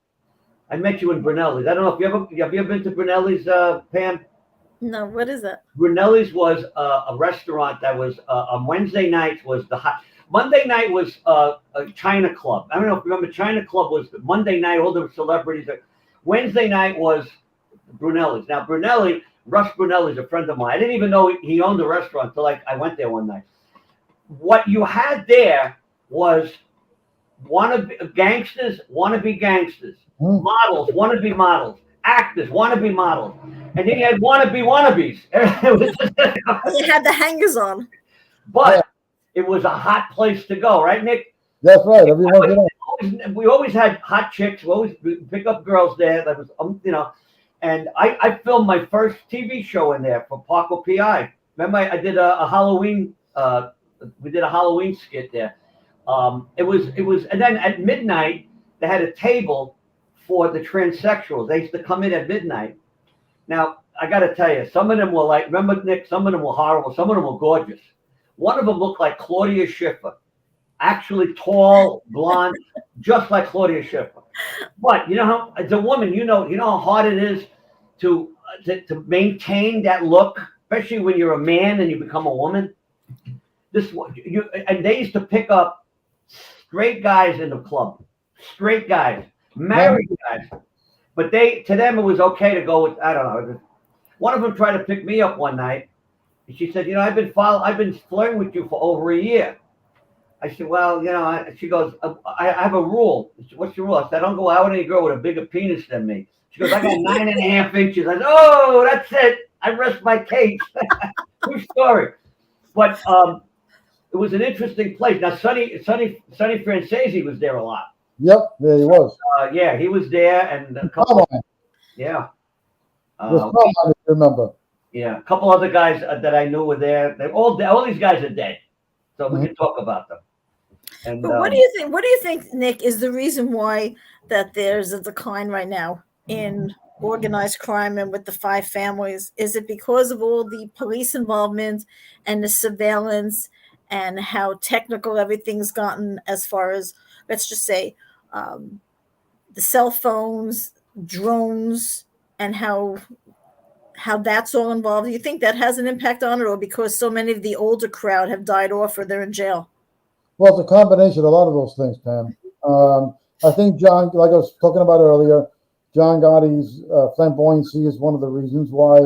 I met you in Brunelli's. I don't know if have you ever been to Brunelli's, Pam? No, what is that? Brunelli's was a restaurant that was on Wednesday nights was the hot. Monday night was a China Club. I don't know if you remember. China Club was Monday night. All the celebrities. Wednesday night was Brunelli's. Now Russ Brunelli's a friend of mine. I didn't even know he owned a restaurant until I went there one night. What you had there was gangsters, wannabe gangsters, models, wannabe models, actors, wannabe models, and then you had wannabe wannabes. You had the hangers on. But it was a hot place to go, right, Nick? That's right. We always had hot chicks. We always pick up girls there. That was, and I filmed my first TV show in there for Parco PI. Remember, I did a Halloween. We did a Halloween skit there. It was, and then at midnight they had a table for the transsexuals. They used to come in at midnight. Now I got to tell you, some of them were like, remember Nick? Some of them were horrible. Some of them were gorgeous. One of them looked like Claudia Schiffer, actually tall, blonde, just like Claudia Schiffer. But you know how, as a woman, you know how hard it is to maintain that look, especially when you're a man and you become a woman. And they used to pick up straight guys in the club, straight guys, married guys. But to them it was okay to go with, I don't know. One of them tried to pick me up one night. And she said, I've been flirting with you for over a year. I said, well, she goes, I have a rule. Said, what's your rule? I said, I don't go out with any girl with a bigger penis than me. She goes, I got 9.5 inches. I said, oh, that's it. I rest my case. True story. But it was an interesting place. Now, Sonny Francesi was there a lot. Yep, there he was. Yeah, he was there, and a couple. Yeah. I remember. Yeah, a couple other guys that I knew were there. All these guys are dead, so we can talk about them. And, but what do you think? What do you think, Nick, is the reason why that there's a decline right now in organized crime and with the 5 families? Is it because of all the police involvement and the surveillance and how technical everything's gotten as far as, let's just say, the cell phones, drones, and how that's all involved? Do you think that has an impact on it, or because so many of the older crowd have died off or they're in jail? Well, it's a combination of a lot of those things, Pam. I think John, like I was talking about earlier, John Gotti's flamboyancy is one of the reasons why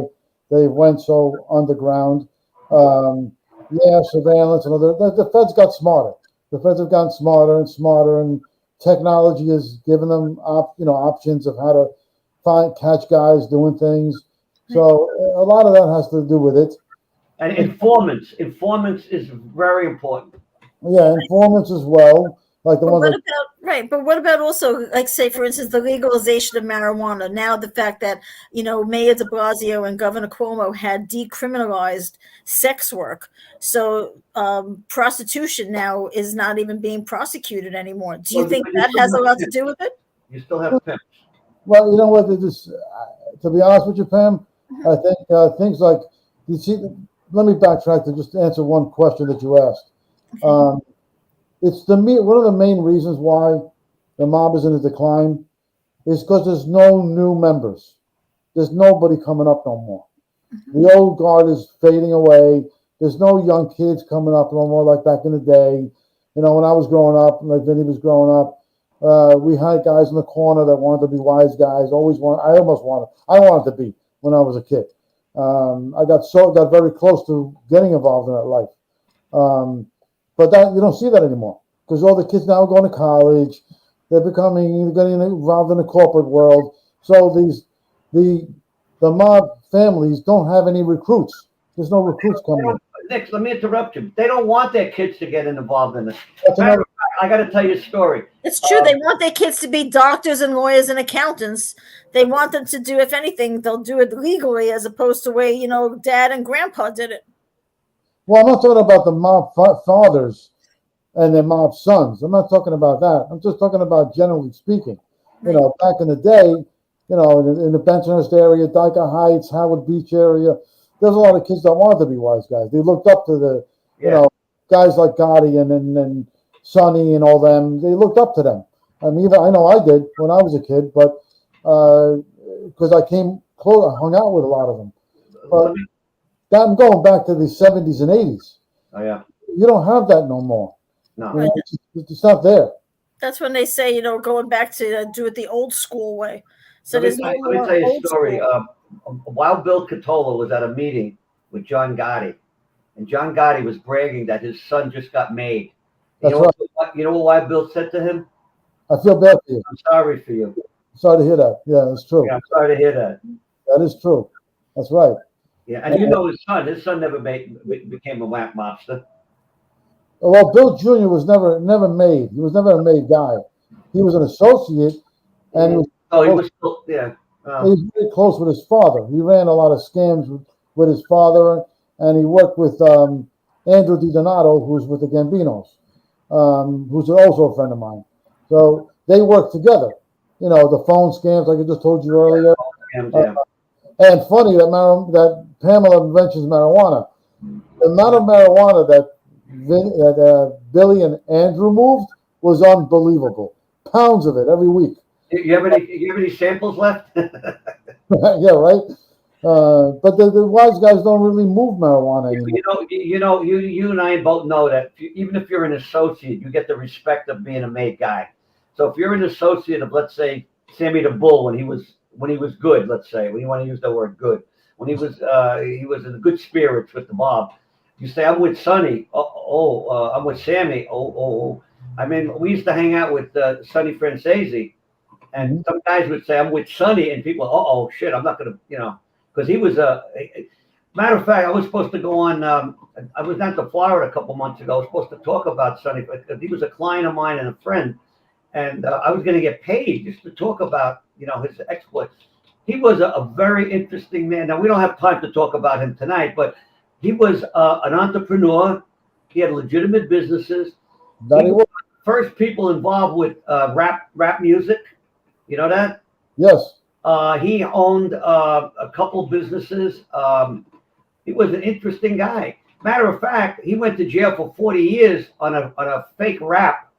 they went so underground. Surveillance and other. The feds got smarter. The feds have gotten smarter and smarter, and technology has given them options of how to catch guys doing things. So a lot of that has to do with it. And informants is very important. Yeah, informants as well, like the ones. But what about also, like, say, for instance, the legalization of marijuana? Now the fact that Mayor De Blasio and Governor Cuomo had decriminalized sex work, so prostitution now is not even being prosecuted anymore. Do you think that has a lot to do with it? You still have pimps. Well, you know what? To be honest with you, Pam, I think things like you see. Let me backtrack to just answer one question that you asked. It's one of the main reasons why the mob is in a decline is because there's no new members. There's nobody coming up no more. The old guard is fading away. There's no young kids coming up no more like back in the day. When I was growing up, like Vinny was growing up, we had guys in the corner that wanted to be wise guys. I wanted to be when I was a kid. I got very close to getting involved in that life. But that you don't see that anymore because all the kids now are going to college. They're getting involved in the corporate world. So the mob families don't have any recruits. There's no recruits coming in. Nick, let me interrupt you. They don't want their kids to get involved in this. I got to tell you a story. It's true. They want their kids to be doctors and lawyers and accountants. They want them to do, if anything, they'll do it legally as opposed to the way, dad and grandpa did it. Well, I'm not talking about the mob fathers and their mob sons. I'm not talking about that. I'm just talking about generally speaking. Right. Back in the day, in the Bensonhurst area, Dyker Heights, Howard Beach area, there's a lot of kids that wanted to be wise guys. They looked up to the, guys like Gotti and Sonny and all them. They looked up to them. I mean, I know I did when I was a kid, but because I came close, I hung out with a lot of them. But I'm going back to the 70s and 80s. Oh, yeah. You don't have that no more. No. It's not there. That's when they say, going back to do it the old school way. So let me tell you a story. Wild Bill Catola was at a meeting with John Gotti, and John Gotti was bragging that his son just got made. That's right. You know what Wild Bill said to him? I feel bad for you. I'm sorry for you. Sorry to hear that. Yeah, that's true. Yeah, I'm sorry to hear that. That is true. That's right. Yeah, and his son never became a mobster. Well, Bill Jr. was never made. He was never a made guy. He was an associate, and he was very close with his father. He ran a lot of scams with his father, and he worked with Andrew DiDonato, who's with the Gambinos, who's also a friend of mine. So they worked together. The phone scams, like I just told you earlier. And funny that Pamela mentions marijuana. The amount of marijuana that Billy and Andrew moved was unbelievable. Pounds of it every week. You have any samples left? Yeah, right. But the wise guys don't really move marijuana anymore. You and I both know that even if you're an associate, you get the respect of being a made guy. So if you're an associate of, let's say, Sammy the Bull when he was good, let's say, when you want to use the word good, when he was in good spirits with the mob, you say, I'm with Sonny. I'm with Sammy. I mean, we used to hang out with Sonny Francesi, and some guys would say, I'm with Sonny, and people, shit, I'm not going to, because he was matter of fact, I was supposed to go on, I was down to Florida a couple months ago. I was supposed to talk about Sonny, because he was a client of mine and a friend, and I was going to get paid just to talk about, his exploits. He was a very interesting man. Now, we don't have time to talk about him tonight, but he was an entrepreneur. He had legitimate businesses. He was the first people involved with rap music. You know that? Yes. He owned a couple businesses. He was an interesting guy. Matter of fact, he went to jail for 40 years on a fake rap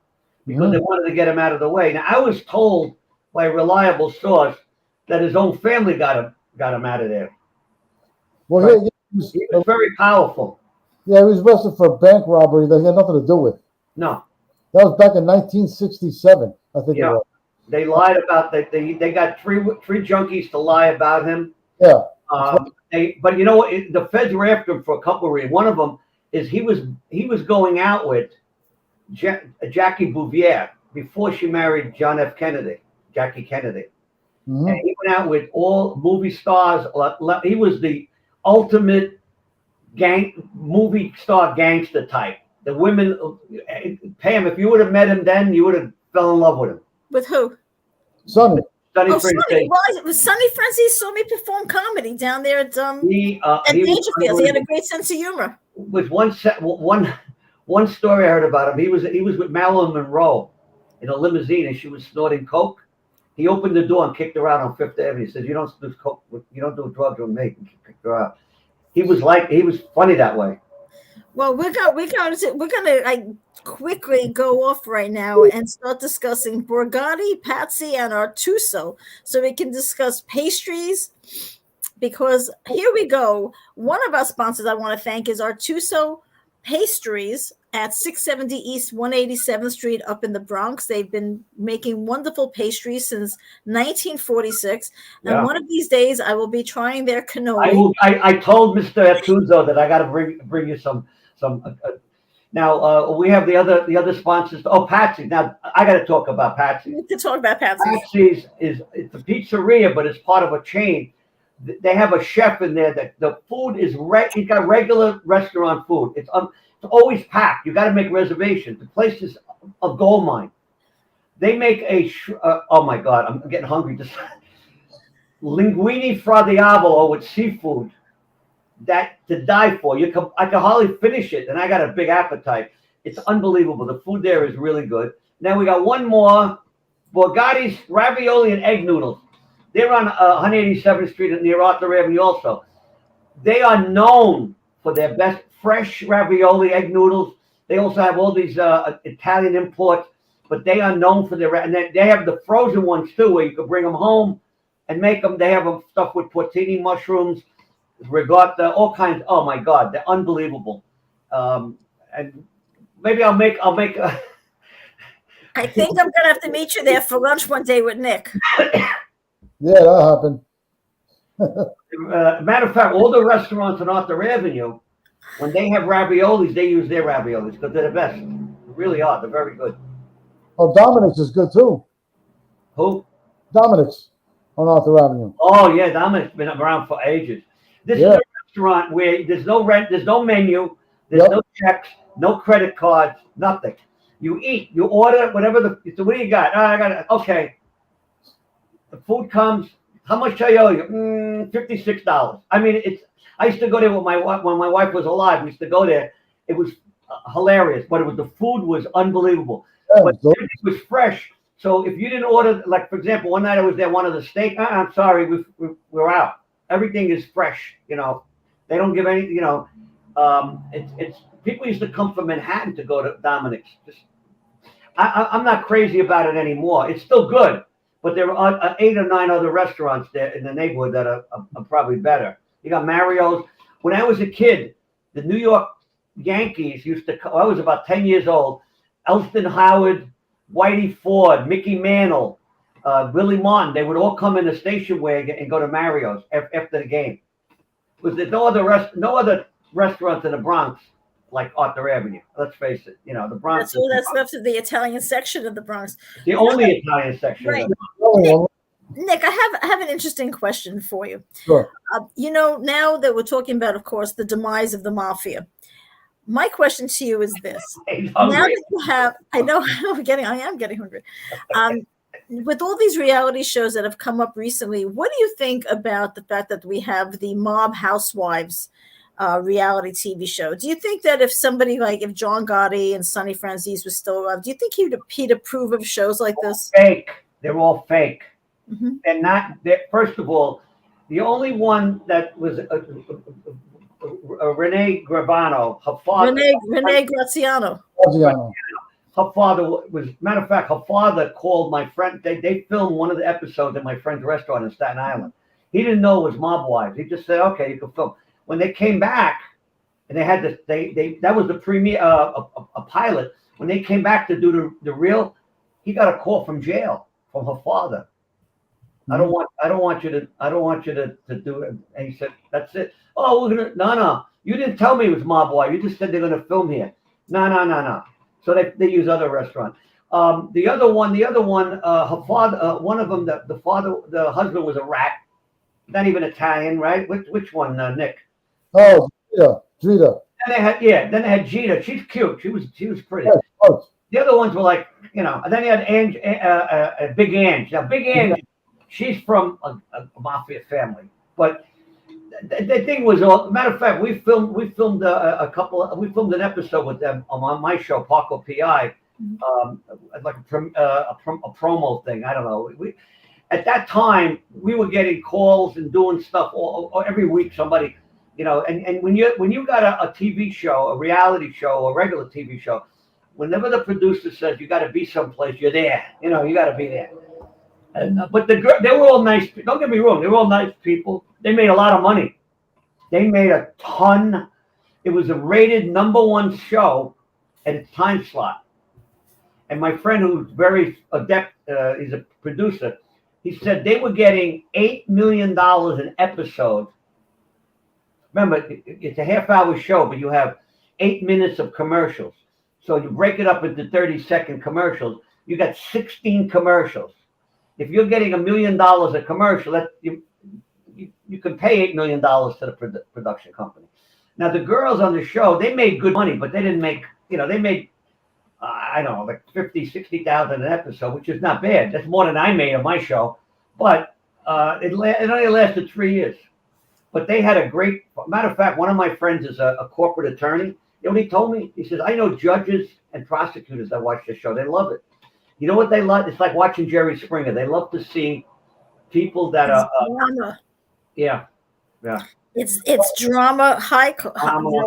because they wanted to get him out of the way. Now, I was told by a reliable source that his own family got him out of there. Well, right? He was very powerful. Yeah, he was arrested for a bank robbery that he had nothing to do with. No. That was back in 1967, I think it was. They lied about that. They got three junkies to lie about him. Yeah. But you know what? The feds were after him for a couple of reasons. One of them is he was going out with Jackie Bouvier before she married John F. Kennedy, Jackie Kennedy. Mm-hmm. And he went out with all movie stars. He was the ultimate movie star gangster type. The women, Pam, if you would have met him then, you would have fell in love with him. With who? Sonny. Sonny. Well, Sonny Francis saw me perform comedy down there at Dangerfield. He had a great sense of humor. With one story I heard about him, he was with Marilyn Monroe in a limousine, and she was snorting coke. He opened the door and kicked her out on Fifth Avenue. He said, "You don't do coke. You don't do drugs with me." And kicked her out. He was funny that way. Well, we're gonna quickly go off right now and start discussing Borgatti, Patsy, and Artuso, so we can discuss pastries. Because here we go. One of our sponsors I want to thank is Artuso Pastries at 670 East 187th Street up in the Bronx. They've been making wonderful pastries since 1946. Yeah. And one of these days I will be trying their cannoli. I told Mr. Artuso that I got to bring you some. Now we have the other sponsors. Oh, Patsy. Now I got to talk about Patsy. We need to talk about Patsy. Patsy's it's a pizzeria, but it's part of a chain. They have a chef in there that the food is he's got regular restaurant food. It's It's always packed. You got to make reservations. The place is a gold mine. They make oh my God, I'm getting hungry. Just linguine fra diavolo with seafood. That to die for. I can hardly finish it, and I got a big appetite. It's unbelievable. The food there is really good. Now we got one more, Borgatti's ravioli and egg noodles. They're on 187th Street near Arthur Avenue also. They are known for their best fresh ravioli, egg noodles. They also have all these Italian imports, but they are known for their, and they have the frozen ones too, where you can bring them home and make them. They have them stuff with porcini mushrooms, regatta, all kinds. Oh my God, they're unbelievable. And maybe I'll make. I think I'm gonna have to meet you there for lunch one day with Nick. Yeah, that happened. Matter of fact, all the restaurants on Arthur Avenue, when they have raviolis, they use their raviolis because they're the best. They really are. They're very good. Oh, Dominic's is good too. Who? Dominic's on Arthur Avenue. Oh yeah, Dominic's been around for ages. This is a restaurant where there's no rent, there's no menu, there's no checks, no credit cards, nothing. You eat, you order whatever so what do you got? I got it. Okay. The food comes. How much I owe you? $56. I mean, I used to go there with my wife when my wife was alive. We used to go there. It was hilarious, but the food was unbelievable. Yeah, but it was fresh. So if you didn't order, like for example, one night I was there, wanted a steak. I'm sorry, we're out. Everything is fresh. You know, they don't give any. You know, it's people used to come from Manhattan to go to Dominic's. I'm not crazy about it anymore. It's still good, but there are 8 or 9 other restaurants there in the neighborhood that are probably better. You got Mario's. When I was a kid, the New York Yankees used to. I was about 10 years old. Elston Howard, Whitey Ford, Mickey Mantle, Willie Martin. They would all come in the station wagon and go to Mario's after the game. Was there no other restaurants in the Bronx like Arthur Avenue? Let's face it. You know, the Bronx. That's all that's left of the Italian section of the Bronx. The only Italian section. Right. Nick, I have an interesting question for you. Sure. You know, now that we're talking about, of course, the demise of the Mafia, my question to you is this: now that you have, I am getting hungry. With all these reality shows that have come up recently, what do you think about the fact that we have the Mob Housewives reality TV show? Do you think that if somebody like if John Gotti and Sonny Franzese was still alive, do you think he'd approve of shows like this? Fake. They're all fake. Mm-hmm. They're not. First of all, the only one that was Renee Gravano, her father. Renee Graziano. Her father was, matter of fact, her father called my friend. They filmed one of the episodes at my friend's restaurant in Staten Island. He didn't know it was Mob Wives. He just said, "Okay, you can film." When they came back, and they had this, that was the premiere, a pilot. When they came back to do the real, he got a call from jail from her father. I don't want you to do it. And he said, "That's it." Oh, no. You didn't tell me it was Mob Wives. You just said they're gonna film here. No. So they use other restaurants. The other one, her father, one of them, the husband was a rat. Not even Italian, right? Which one, Nick? Oh, Gita. Then they had Gita. She's cute. She was pretty. Yeah, the other ones were like, you know. And then you had Big Ange. Now Big Ange, she's from a mafia family. But the thing was, matter of fact, we filmed an episode with them on my show, Parko PI, like a promo thing. I don't know. At that time, we were getting calls and doing stuff all every week. Somebody, you know, and when you got a TV show, a reality show, a regular TV show, whenever the producer says you got to be someplace, you're there. You know, you got to be there. And, but they were all nice. Don't get me wrong; they were all nice people. They made a lot of money. They made a ton. It was a rated #1 show at its time slot. And my friend, who's very adept, he's a producer. He said they were getting $8 million an episode. Remember, it's a half-hour show, but you have 8 minutes of commercials. So you break it up into 30-second commercials. You got 16 commercials. If you're getting $1 million a commercial, you can pay $8 million to the production company. Now the girls on the show, they made good money, but they didn't make, they made, I don't know, like 50, 60,000 an episode, which is not bad. That's more than I made on my show. But it only lasted 3 years. But they had a great, matter of fact, one of my friends is a corporate attorney. You know what he told me? He says, I know judges and prosecutors that watch the show. They love it. You know what they love? It's like watching Jerry Springer. They love to see people that It's are, drama. yeah. It's drama, Drama.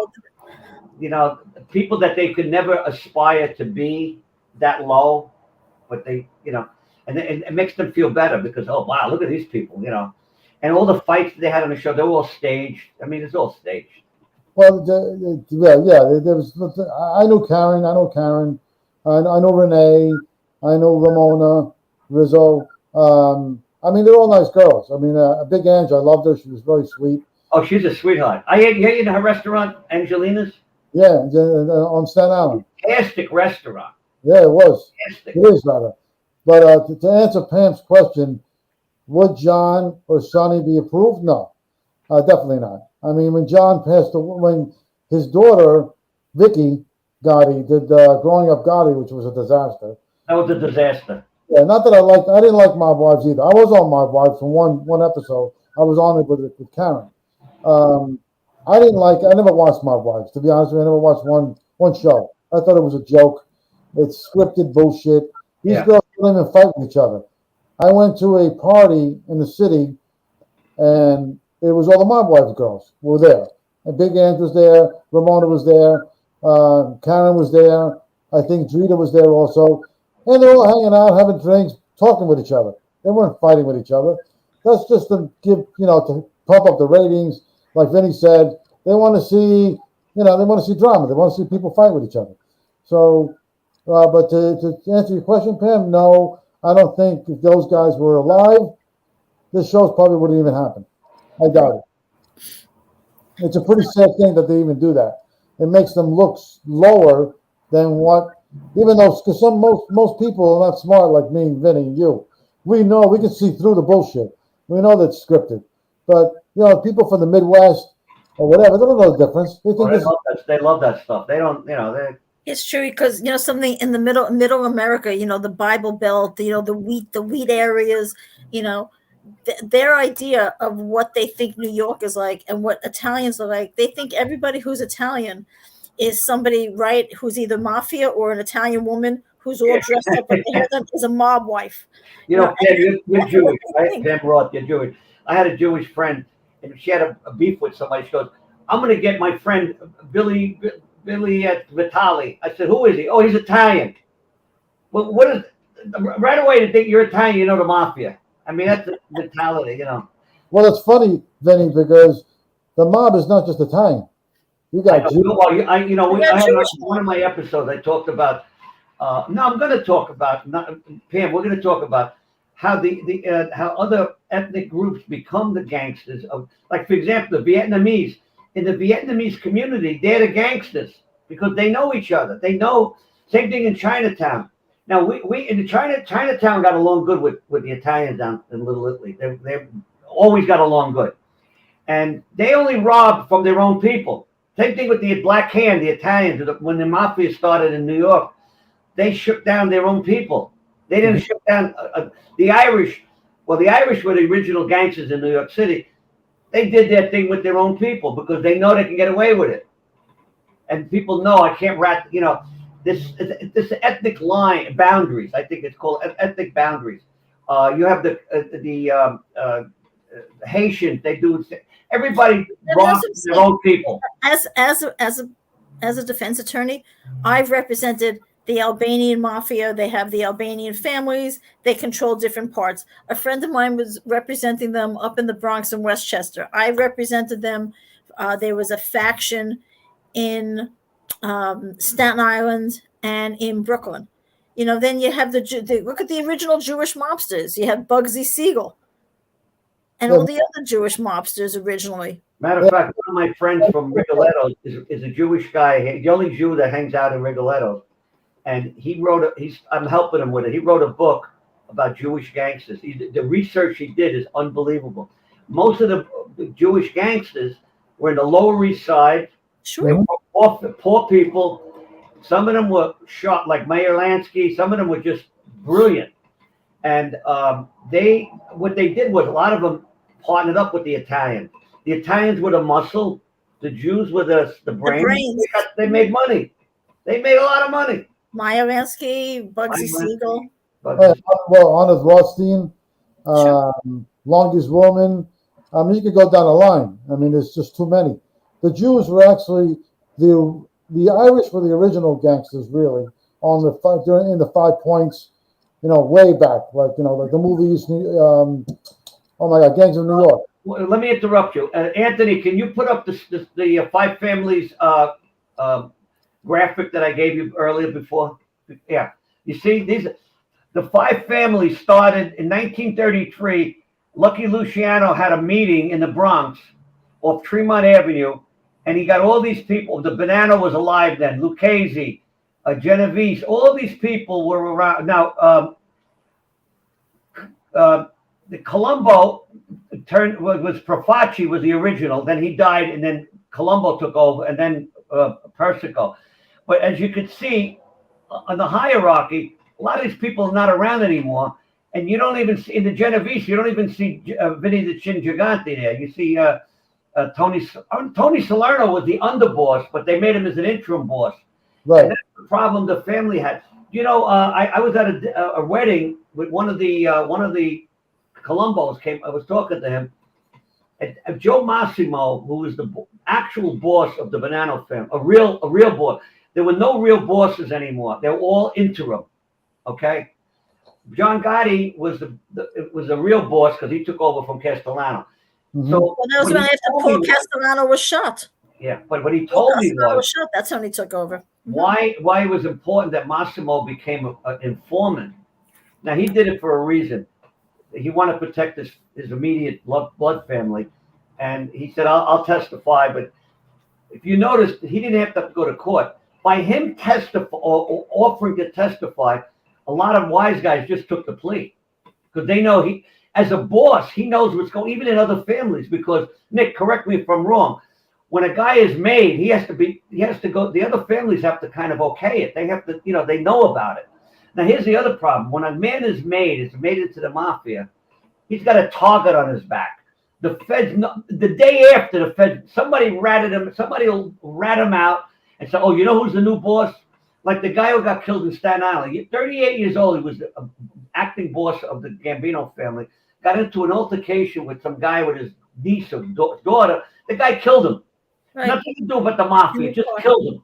People that they could never aspire to be that low, but they, and it makes them feel better because, oh, wow, look at these people, and all the fights they had on the show, they were all staged. I mean, it's all staged. Well, there was. I know Karen. I know Renee. I know Ramona, Rizzo. I mean, they're all nice girls. I mean, Big Ange, I loved her. She was very sweet. Oh, she's a sweetheart. I ate in her restaurant, Angelina's. Yeah, on Staten Island. Fantastic restaurant. Yeah, it was. Fantastic. It is rather. But to answer Pam's question, would John or Sonny be approved? No, definitely not. I mean, when John passed away, when his daughter Vicky Gotti did Growing Up Gotti, which was a disaster. That was a disaster. Yeah, not that I didn't like Mob Wives either. I was on Mob Wives from one episode. I was on it with Karen. I never watched Mob Wives, to be honest with you. I never watched one show. I thought it was a joke. It's scripted bullshit. These girls don't even fight with each other. I went to a party in the city, and it was all the Mob Wives girls were there. And Big Ange was there. Ramona was there. Karen was there. I think Drita was there also. And they're all hanging out, having drinks, talking with each other. They weren't fighting with each other. That's just to give, to pump up the ratings. Like Vinny said, they want to see, they want to see drama. They want to see people fight with each other. So, but to answer your question, Pam, no, I don't think if those guys were alive, this show probably wouldn't even happen. I doubt it. It's a pretty sad thing that they even do that. It makes them look lower than what. Even though, because most people are not smart like me, Vinny, and you. We know, we can see through the bullshit. We know that's scripted. But, people from the Midwest or whatever, they don't know the difference. They think they love that stuff. They don't, It's true because, something in the middle America, the Bible Belt, the wheat areas, their idea of what they think New York is like and what Italians are like, they think everybody who's Italian is somebody, right, who's either mafia or an Italian woman who's all dressed up with their hair done as a mob wife. Pam, you're Jewish, right? Pam Roth, you're Jewish. I had a Jewish friend, and she had a beef with somebody. She goes, I'm going to get my friend Billy Vitali. I said, who is he? Oh, he's Italian. Well, what is right away to think you're Italian, the mafia. I mean, that's the mentality, Well, it's funny, Vinny, because the mob is not just Italian. You got Jews. I had one of my episodes. I talked about. I'm going to talk about. Pam, we're going to talk about how how other ethnic groups become the gangsters of. Like, for example, the Vietnamese. In the Vietnamese community, they're the gangsters because they know each other. They know. Same thing in Chinatown. Now we in the Chinatown got along good with the Italians down in Little Italy. They always got along good, and they only robbed from their own people. Same thing with the Black Hand, the Italians. When the Mafia started in New York, they shook down their own people. They didn't shook down the Irish. Well, the Irish were the original gangsters in New York City. They did their thing with their own people because they know they can get away with it. And people know I can't rat. This ethnic line boundaries. I think it's called ethnic boundaries. You have the Haitians. They do. Everybody robs their own people. As a defense attorney, I've represented the Albanian mafia. They have the Albanian families. They control different parts. A friend of mine was representing them up in the Bronx and Westchester. I represented them. There was a faction in Staten Island and in Brooklyn. Then you have look at the original Jewish mobsters. You have Bugsy Siegel and all the other Jewish mobsters originally. Matter of fact, one of my friends from Rigoletto is a Jewish guy. The only Jew that hangs out in Rigoletto. And he wrote I'm helping him with it. He wrote a book about Jewish gangsters. The research he did is unbelievable. Most of the Jewish gangsters were in the Lower East Side Sure. They were poor people. Some of them were shot like Meyer Lansky. Some of them were just brilliant. And what they did was a lot of them partnered up with the Italians. The Italians were the muscle. The Jews were the brain. brains. They made money. They made a lot of money. Meyer Lansky, Bugsy Siegel. Well, Honor Rothstein, Longest Woman. I mean, you could go down the line. I mean, there's just too many. The Jews were actually the Irish were the original gangsters, really, in the 5 Points, way back, like the movies. Oh my God, Gangs of New York. Well, let me interrupt you, Anthony. Can you put up the 5 Families graphic that I gave you earlier before? Yeah, you see the 5 Families started in 1933. Lucky Luciano had a meeting in the Bronx off Tremont Avenue, and he got all these people. The Banana was alive then. Lucchese, Genovese, all of these people were around. Now, the Colombo was Profaci was the original. Then he died, and then Colombo took over, and then Persico. But as you could see on the hierarchy, a lot of these people are not around anymore. And you don't even see in the Genovese, you don't even see Vinny the Chin Gigante there. You see Tony Salerno was the underboss, but they made him as an interim boss. Right. And that's the problem the family had. I was at a wedding with one of the Colombos came. I was talking to him. And Joe Massimo, who was the actual boss of the Bonanno family, a real boss. There were no real bosses anymore. They were all interim. Okay. John Gotti was a real boss because he took over from Castellano. Mm-hmm. So that was when after Paul Castellano was shot. Yeah, but what he told me was shot. That's when he took over. Why it was important that Massimo became an informant. Now he did it for a reason. He wanted to protect his immediate blood family, and he said, "I'll testify." But if you notice, he didn't have to go to court. By him or offering to testify, a lot of wise guys just took the plea because they know as a boss, he knows what's going, even in other families. Because Nick, correct me if I'm wrong. When a guy is made, he has to go. The other families have to kind of okay it. They have to, they know about it. Now, here's the other problem. When a man is made into the mafia, he's got a target on his back. The feds, the day after the feds, somebody will rat him out and say, "Oh, you know who's the new boss?" Like the guy who got killed in Staten Island. 38 years old. He was an acting boss of the Gambino family. Got into an altercation with some guy with his niece or daughter. The guy killed him. Right. Nothing to do with the mafia. Just killed him.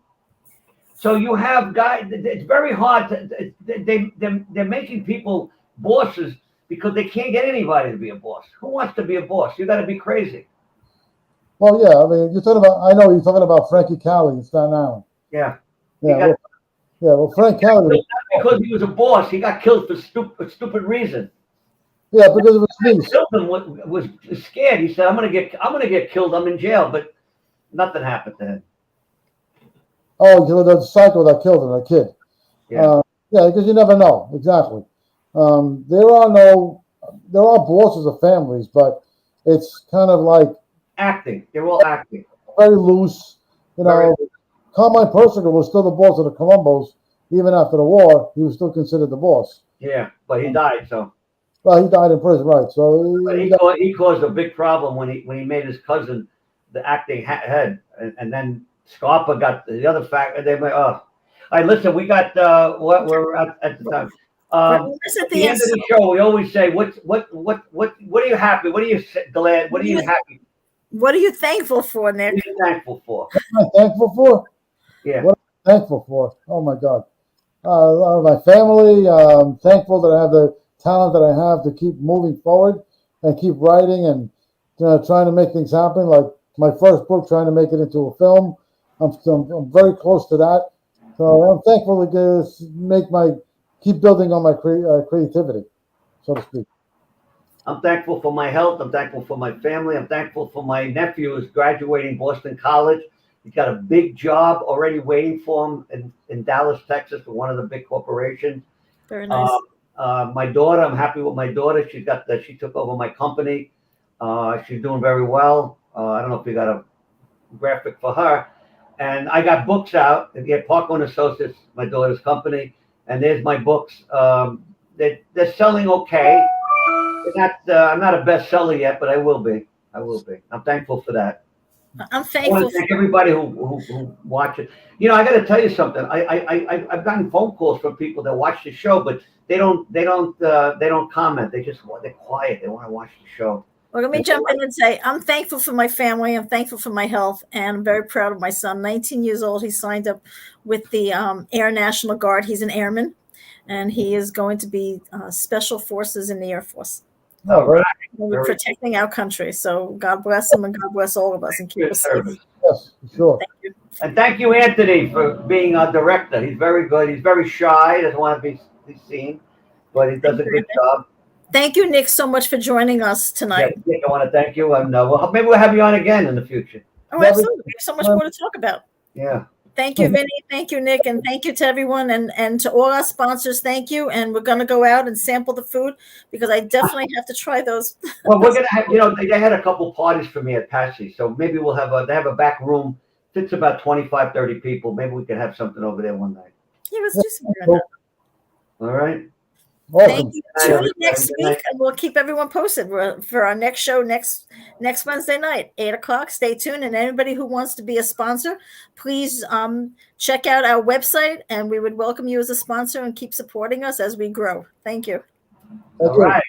So you have guys. It's very hard. They're making people bosses because they can't get anybody to be a boss. Who wants to be a boss? You got to be crazy. Well, yeah. I mean, you're talking about. I know you're talking about Frankie Cali in Staten Island. Yeah. Yeah. Well, Frank Cali. Because he was a boss, he got killed for stupid reason. Yeah, because of his niece. Killed him was scared. He said, "I'm gonna get killed. I'm in jail," but nothing happened to him. Oh, the psycho that killed him, the kid. Yeah. Because you never know exactly. There are bosses of families, but it's kind of like acting. They're all acting. Very loose, Carmine Persico was still the boss of the Colombos. Even after the war, he was still considered the boss. Yeah, but he died, so. Well, he died in prison, right? So he caused a big problem when he made his cousin the acting head, and then Scarpa got the other fact. They went, oh, all right. Listen, we got what we're at the time. At the end of the show, we always say, what are you happy? What are you glad? What are you happy? What are you thankful for, Nick? What are you thankful for? What am I thankful for? Yeah. What am I thankful for? Oh my God. My family. I'm thankful that I have the talent that I have to keep moving forward and keep writing and trying to make things happen. Like my first book, trying to make it into a film. I'm very close to that. So I'm thankful to keep building on my creativity, so to speak. I'm thankful for my health. I'm thankful for my family. I'm thankful for my nephew who's graduating Boston College. He's got a big job already waiting for him in Dallas, Texas, for one of the big corporations. Very nice. My daughter, I'm happy with my daughter. She took over my company. She's doing very well. I don't know if you got a graphic for her. And I got books out. Again, Parker and Associates, my daughter's company, and there's my books. They're selling okay. I'm not a bestseller yet, but I will be. I will be. I'm thankful for that. I'm I want thankful. to thank everybody who watch it. You know, I got to tell you something. I've gotten phone calls from people that watch the show, but they don't comment. They're quiet. They want to watch the show. Well, let me jump in and say I'm thankful for my family. I'm thankful for my health, and I'm very proud of my son. 19 years old. He signed up with the Air National Guard. He's an airman, and he is going to be Special Forces in the Air Force. All right. We're protecting our country. So God bless him, and God bless all of us, and keep us safe. Yes, sure. Thank you. And thank you, Anthony, for being our director. He's very good. He's very shy. Doesn't want to be seen, but he does a good job. Thank you, Nick, so much for joining us tonight. Yeah, Nick, I want to thank you. And maybe we'll have you on again in the future. Oh, absolutely. We have so much more to talk about. Yeah. Thank you, Vinny. Thank you, Nick. And thank you to everyone and to all our sponsors. Thank you. And we're going to go out and sample the food because I definitely have to try those. Well, we're going to have, they had a couple parties for me at Patsy. So maybe we'll have they have a back room. Fits about 25, 30 people. Maybe we could have something over there one night. Yeah, let's do something. All right. Awesome. Thank you. Tune in next week, and we'll keep everyone posted for our next show next Wednesday night, 8:00. Stay tuned, and anybody who wants to be a sponsor, please check out our website, and we would welcome you as a sponsor and keep supporting us as we grow. Thank you. Thank All you. right.